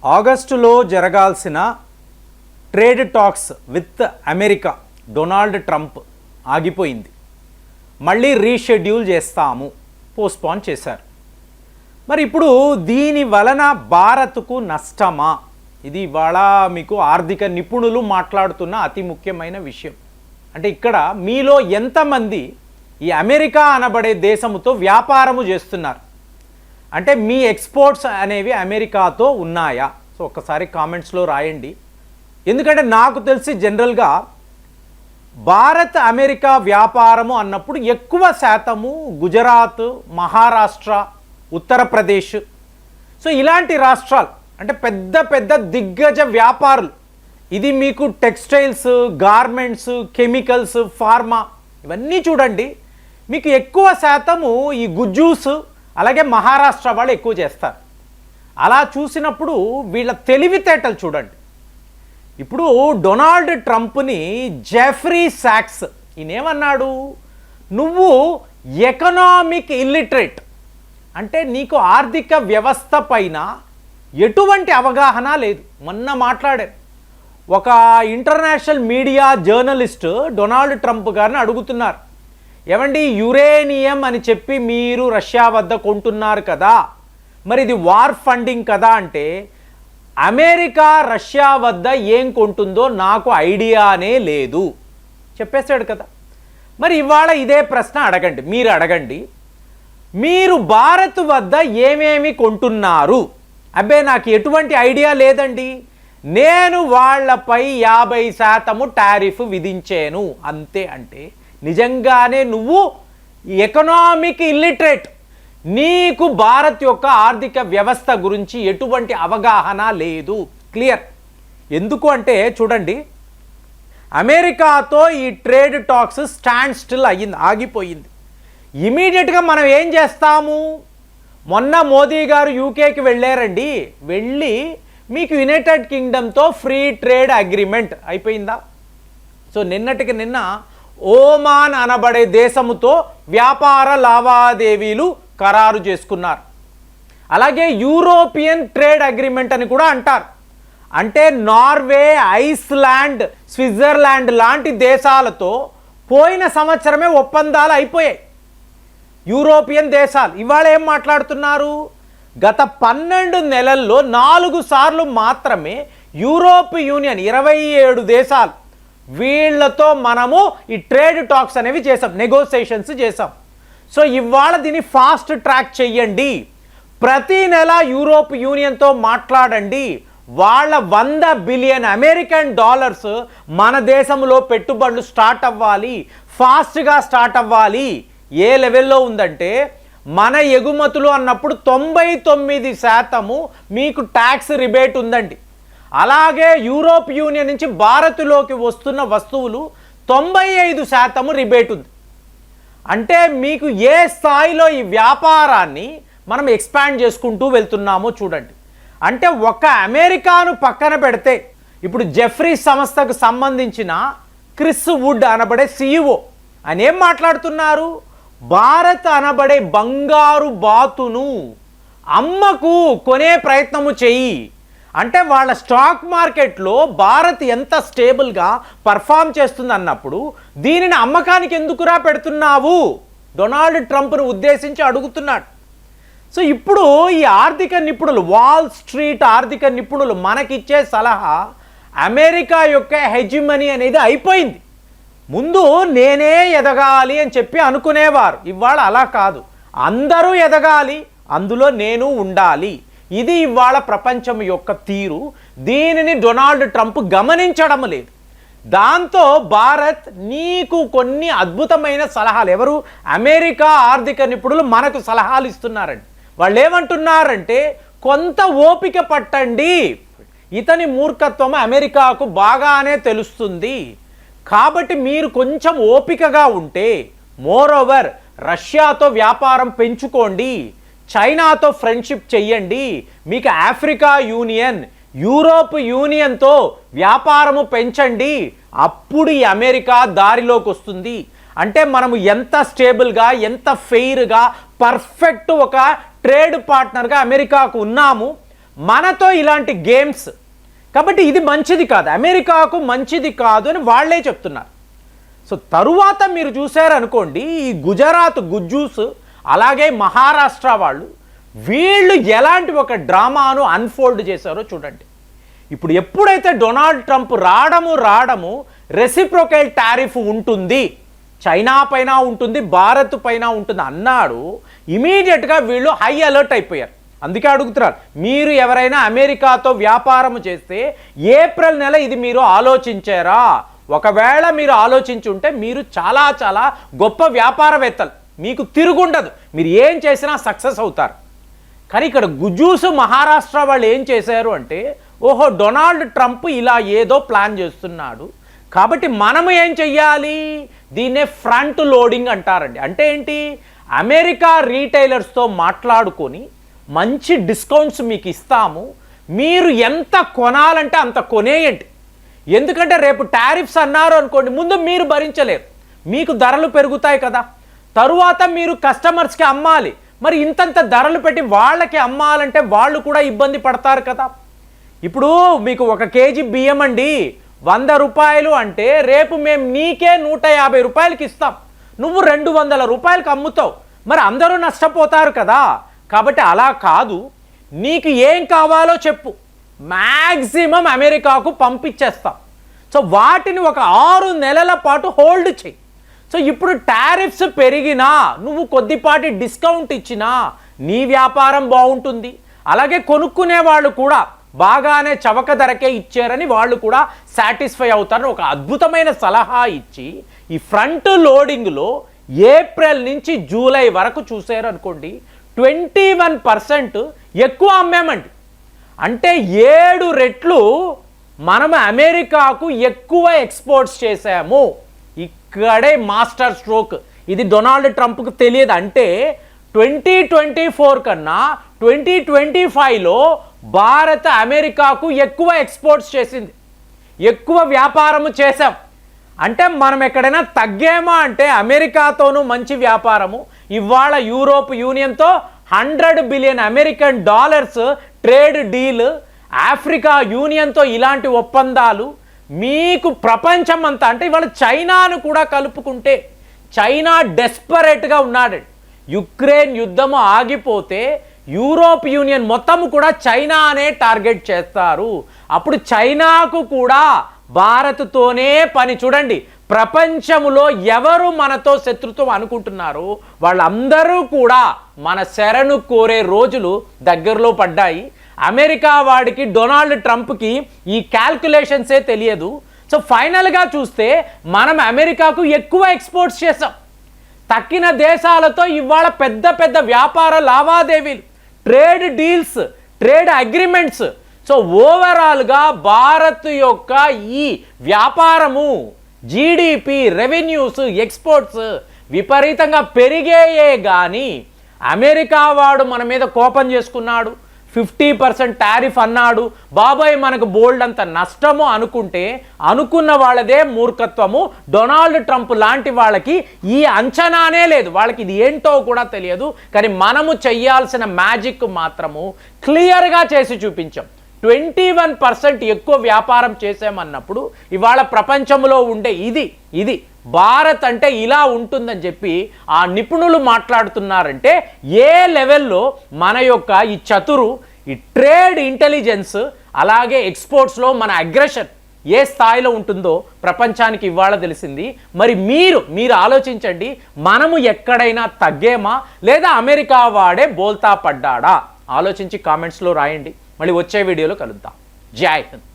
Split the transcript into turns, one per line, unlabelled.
ఆగస్టులో జరగాల్సిన trade talks with America Donald Trump ఆగిపోయింది. మళ్ళీ రీషెడ్యూల్ చేస్తాము, పోస్ట్పోన్ చేశారు. మరి ఇప్పుడు దీని వలన భారత్కు నష్టమా? ఇది ఇవాళ మీకు ఆర్థిక నిపుణులు మాట్లాడుతున్న అతి ముఖ్యమైన విషయం. అంటే ఇక్కడ మీలో ఎంతమంది ఈ అమెరికా అనబడే దేశముతో వ్యాపారము చేస్తున్నారు? అంటే మీ ఎక్స్పోర్ట్స్ అనేవి అమెరికాతో ఉన్నాయా? సో ఒక్కసారి కామెంట్స్లో రాయండి. ఎందుకంటే నాకు తెలిసి జనరల్గా భారత్ అమెరికా వ్యాపారము అన్నప్పుడు ఎక్కువ శాతము గుజరాత్, మహారాష్ట్ర, ఉత్తరప్రదేశ్, సో ఇలాంటి రాష్ట్రాలు అంటే పెద్ద పెద్ద దిగ్గజ వ్యాపారులు. ఇది మీకు టెక్స్టైల్స్, గార్మెంట్స్, కెమికల్స్, ఫార్మా ఇవన్నీ చూడండి, మీకు ఎక్కువ శాతము ఈ గుజ్జూస్ అలాగే మహారాష్ట్ర వాళ్ళు ఎక్కువ చేస్తారు. అలా చూసినప్పుడు వీళ్ళ తెలివితేటలు చూడండి. ఇప్పుడు డొనాల్డ్ ట్రంప్ని జెఫ్రీ సాక్స్ ఈయనేమన్నాడు, నువ్వు ఎకనామిక్ ఇల్లిటరేట్, అంటే నీకు ఆర్థిక వ్యవస్థ పైన ఎటువంటి అవగాహన లేదు. మొన్న మాట్లాడారు ఒక international media journalist Donald Trump గారిని అడుగుతున్నారు, ఏమండి యురేనియం అని చెప్పి మీరు రష్యా వద్ద కొంటున్నారు కదా, మరి ఇది వార్ ఫండింగ్ కదా అంటే, అమెరికా రష్యా వద్ద ఏం కొంటుందో నాకు ఐడియానే లేదు చెప్పేశాడు కదా. మరి ఇవాళ ఇదే ప్రశ్న అడగండి, మీరు అడగండి, మీరు భారత్ వద్ద ఏమేమి కొంటున్నారు? అబ్బే నాకు ఎటువంటి ఐడియా లేదండి, నేను వాళ్లపై 50% టారిఫ్ విధించాను అంతే. అంటే నిజంగానే నువ్వు ఎకనామిక్ ఇల్లిటరేట్, నీకు భారత్ యొక్క ఆర్థిక వ్యవస్థ గురించి ఎటువంటి అవగాహన లేదు. క్లియర్. ఎందుకు అంటే చూడండి, అమెరికాతో ఈ ట్రేడ్ టాక్స్ స్టాండ్ స్టిల్ అయ్యింది, ఆగిపోయింది. ఇమీడియట్గా మనం ఏం చేస్తాము? మొన్న మోదీ గారు యూకేకి వెళ్ళారండి, వెళ్ళి మీకు యునైటెడ్ కింగ్డమ్తో ఫ్రీ ట్రేడ్ అగ్రిమెంట్ అయిపోయిందా? సో నిన్నటికి నిన్న ఓమాన్ అనబడే దేశముతో వ్యాపార లావాదేవీలు ఖరారు చేసుకున్నారు. అలాగే యూరోపియన్ ట్రేడ్ అగ్రిమెంట్ అని కూడా అంటారు. అంటే నార్వే, ఐస్లాండ్, స్విట్జర్లాండ్ లాంటి దేశాలతో పోయిన సంవత్సరమే ఒప్పందాలు అయిపోయాయి. యూరోపియన్ దేశాలు ఇవాళ ఏం మాట్లాడుతున్నారు? గత 12 నెలల్లో 4 సార్లు మాత్రమే యూరోప్ యూనియన్ 27 దేశాలు వీళ్లతో మనము ఈ ట్రేడ్ టాక్స్ అనేవి చేసాం, నెగోసియేషన్స్ చేసాం. సో ఇవాళ దీన్ని ఫాస్ట్ ట్రాక్ చెయ్యండి, ప్రతి నెల యూరోప్ యూనియన్తో మాట్లాడండి, వాళ్ళ 100 బిలియన్ అమెరికన్ డాలర్స్ మన దేశంలో పెట్టుబడులు స్టార్ట్ అవ్వాలి, ఫాస్ట్గా స్టార్ట్ అవ్వాలి. ఏ లెవెల్లో ఉందంటే మన ఎగుమతులు అన్నప్పుడు 99% మీకు ట్యాక్స్ రిబేట్ ఉందండి. అలాగే యూరోప్ యూనియన్ నుంచి భారత్లోకి వస్తున్న వస్తువులు 95% రిబేట్ ఉంది. అంటే మీకు ఏ స్థాయిలో ఈ వ్యాపారాన్ని మనం ఎక్స్పాండ్ చేసుకుంటూ వెళ్తున్నామో చూడండి. అంటే ఒక అమెరికాను పక్కన పెడితే ఇప్పుడు జెఫ్రీ సంస్థకు సంబంధించిన క్రిస్ వుడ్ అనబడే CEO అని ఏం మాట్లాడుతున్నారు? భారత్ అనబడే బంగారు బాతును అమ్మకు కొనే ప్రయత్నము చెయ్యి. అంటే వాళ్ళ స్టాక్ మార్కెట్లో భారత్ ఎంత స్టేబుల్గా పర్ఫామ్ చేస్తుంది అన్నప్పుడు దీనిని అమ్మకానికి ఎందుకురా పెడుతున్నావు? డొనాల్డ్ ట్రంప్ను ఉద్దేశించి అడుగుతున్నాడు. సో ఇప్పుడు ఈ ఆర్థిక నిపుణులు, వాల్ స్ట్రీట్ ఆర్థిక నిపుణులు మనకిచ్చే సలహా, అమెరికా యొక్క హెజిమనీ అనేది అయిపోయింది. ముందు నేనే ఎదగాలి అని చెప్పి అనుకునేవారు, ఇవాళ అలా కాదు, అందరూ ఎదగాలి, అందులో నేను ఉండాలి. ఇది ఇవాళ ప్రపంచం యొక్క తీరు. దీనిని డొనాల్డ్ ట్రంప్ గమనించడం లేదు. దాంతో భారత్ నీకు కొన్ని అద్భుతమైన సలహాలు, ఎవరు? అమెరికా ఆర్థిక నిపుణులు మనకు సలహాలు ఇస్తున్నారండి. వాళ్ళు ఏమంటున్నారంటే, కొంత ఓపిక పట్టండి, ఇతని మూర్ఖత్వం అమెరికాకు బాగానే తెలుస్తుంది, కాబట్టి మీరు కొంచెం ఓపికగా ఉంటే, మోరోవర్ రష్యాతో వ్యాపారం పెంచుకోండి, చైనాతో ఫ్రెండ్షిప్ చెయ్యండి, మీకు ఆఫ్రికా యూనియన్, యూరోప్ యూనియన్తో వ్యాపారము పెంచండి, అప్పుడు ఈ అమెరికా దారిలోకి వస్తుంది. అంటే మనము ఎంత స్టేబుల్గా, ఎంత ఫెయిర్గా, పర్ఫెక్ట్ ఒక ట్రేడ్ పార్ట్నర్గా అమెరికాకు ఉన్నాము. మనతో ఇలాంటి గేమ్స్. కాబట్టి ఇది మంచిది కాదు, అమెరికాకు మంచిది కాదు అని వాళ్ళే చెప్తున్నారు. సో తరువాత మీరు చూశారనుకోండి, ఈ గుజరాత్ గుజ్జూస్ అలాగే మహారాష్ట్ర వీళ్ళు ఎలాంటి ఒక డ్రామాను అన్ఫోల్డ్ చేశారో చూడండి. ఇప్పుడు ఎప్పుడైతే డొనాల్డ్ ట్రంప్ రావడము రెసిప్రోకేల్ టారిఫ్ ఉంటుంది, చైనా పైన ఉంటుంది, భారత్ పైన ఉంటుంది అన్నాడు, ఇమీడియట్గా వీళ్ళు హై అలర్ట్ అయిపోయారు. అందుకే అడుగుతున్నారు, మీరు ఎవరైనా అమెరికాతో వ్యాపారం చేస్తే ఏప్రిల్ నెల ఇది మీరు ఆలోచించారా? ఒకవేళ మీరు ఆలోచించుంటే మీరు చాలా చాలా గొప్ప వ్యాపారవేత్తలు, మీకు తిరుగుండదు, మీరు ఏం చేసినా సక్సెస్ అవుతారు. కానీ ఇక్కడ గుజూస్ మహారాష్ట్ర వాళ్ళు ఏం చేశారు అంటే, ఓహో డొనాల్డ్ ట్రంప్ ఇలా ఏదో ప్లాన్ చేస్తున్నాడు, కాబట్టి మనము ఏం చెయ్యాలి, దీన్నే ఫ్రంట్ లోడింగ్ అంటారండి. అంటే ఏంటి, అమెరికా రీటైలర్స్తో మాట్లాడుకొని మంచి డిస్కౌంట్స్ మీకు ఇస్తాము, మీరు ఎంత కొనాలంటే అంత కొనేయండి. ఎందుకంటే రేపు టారిఫ్స్ అన్నారు అనుకోండి, ముందు మీరు భరించలేరు, మీకు ధరలు పెరుగుతాయి కదా, తరువాత మీరు కస్టమర్స్కి అమ్మాలి, మరి ఇంతంత ధరలు పెట్టి వాళ్ళకి అమ్మాలంటే వాళ్ళు కూడా ఇబ్బంది పడతారు కదా. ఇప్పుడు మీకు 1 కేజీ బియ్యం అండి 100 రూపాయలు అంటే రేపు మేము నీకే 150 రూపాయలకి ఇస్తాం, నువ్వు 200 రూపాయలకి అమ్ముతావు, మరి అందరూ నష్టపోతారు కదా. కాబట్టి అలా కాదు, నీకు ఏం కావాలో చెప్పు, మ్యాక్సిమం అమెరికాకు పంపించేస్తాం. సో వాటిని ఒక 6 నెలల పాటు హోల్డ్ చేయి. సో ఇప్పుడు టారిఫ్స్ పెరిగినా నువ్వు కొద్దిపాటి డిస్కౌంట్ ఇచ్చినా నీ వ్యాపారం బాగుంటుంది, అలాగే కొనుక్కునే వాళ్ళు కూడా బాగానే చవక ధరకే ఇచ్చారని వాళ్ళు కూడా సాటిస్ఫై అవుతారని ఒక అద్భుతమైన సలహా ఇచ్చి ఈ ఫ్రంట్ లోడింగ్లో ఏప్రిల్ నుంచి జూలై వరకు చూసారు అనుకోండి 21% ఎక్కువ అమ్మామండి. అంటే 7 రెట్లు మనం అమెరికాకు ఎక్కువ ఎక్స్పోర్ట్స్ చేశాము. ఇక్కడే మాస్టర్ స్ట్రోక్. ఇది డొనాల్డ్ ట్రంప్కు తెలియదు. అంటే 2024 కన్నా 2025లో భారత్ అమెరికాకు ఎక్కువ ఎక్స్పోర్ట్స్ చేసింది, ఎక్కువ వ్యాపారము చేశాం. అంటే మనం ఎక్కడైనా తగ్గేమా అంటే అమెరికాతోనూ మంచి వ్యాపారము. ఇవాళ యూరోప్ యూనియన్తో $100 billion American dollars trade deal, Africa యూనియన్తో ఇలాంటి ఒప్పందాలు. మీకు ప్రపంచం అంతా అంటే ఇవాళ చైనాను కూడా కలుపుకుంటే చైనా డెస్పరేట్గా ఉన్నాడు. యుక్రెయిన్ యుద్ధము ఆగిపోతే యూరోప్ యూనియన్ మొత్తం కూడా చైనానే టార్గెట్ చేస్తారు. అప్పుడు చైనాకు కూడా భారత్తోనే పని. చూడండి, ప్రపంచంలో ఎవరు మనతో శత్రుత్వం అనుకుంటున్నారు వాళ్ళందరూ కూడా మన శరణు కోరే రోజులు దగ్గరలో పడ్డాయి. అమెరికా వాడికి డొనాల్డ్ ట్రంప్కి ఈ క్యాల్కులేషన్సే తెలియదు. సో ఫైనల్గా చూస్తే మనం అమెరికాకు ఎక్కువ ఎక్స్పోర్ట్స్ చేసాం. తక్కిన దేశాలతో ఇవాళ పెద్ద పెద్ద వ్యాపార లావాదేవీలు, trade deals, trade agreements. So ఓవరాల్గా భారత్ యొక్క ఈ వ్యాపారము, జీడిపి, రెవెన్యూస్, ఎక్స్పోర్ట్స్ విపరీతంగా పెరిగాయే కానీ అమెరికా వాడు మన మీద కోపం చేసుకున్నాడు, 50% టారిఫ్ అన్నాడు, బాబాయ్ మనకు బోల్డ్ అంత నష్టము అనుకుంటే అనుకున్న వాళ్ళదే మూర్ఖత్వము. డొనాల్డ్ ట్రంప్ లాంటి వాళ్ళకి ఈ అంచనానే లేదు, వాళ్ళకి ఇది ఏంటో కూడా తెలియదు. కానీ మనము చెయ్యాల్సిన మ్యాజిక్ మాత్రము క్లియర్గా చేసి చూపించాం. 21% ఎక్కువ వ్యాపారం చేసామన్నప్పుడు ఇవాళ ప్రపంచంలో ఉండే ఇది భారత్ అంటే ఇలా ఉంటుందని చెప్పి ఆ నిపుణులు మాట్లాడుతున్నారంటే ఏ లెవెల్లో మన యొక్క ఈ చతురు, ఈ ట్రేడ్ ఇంటెలిజెన్స్, అలాగే ఎక్స్పోర్ట్స్లో మన అగ్రెషన్ ఏ స్థాయిలో ఉంటుందో ప్రపంచానికి ఇవాళ తెలిసింది. మరి మీరు ఆలోచించండి, మనము ఎక్కడైనా తగ్గేమా లేదా అమెరికా వాడే బోల్తా పడ్డాడా? ఆలోచించి కామెంట్స్లో రాయండి. మళ్ళీ వచ్చే వీడియోలో కలుద్దాం. జై హింద్.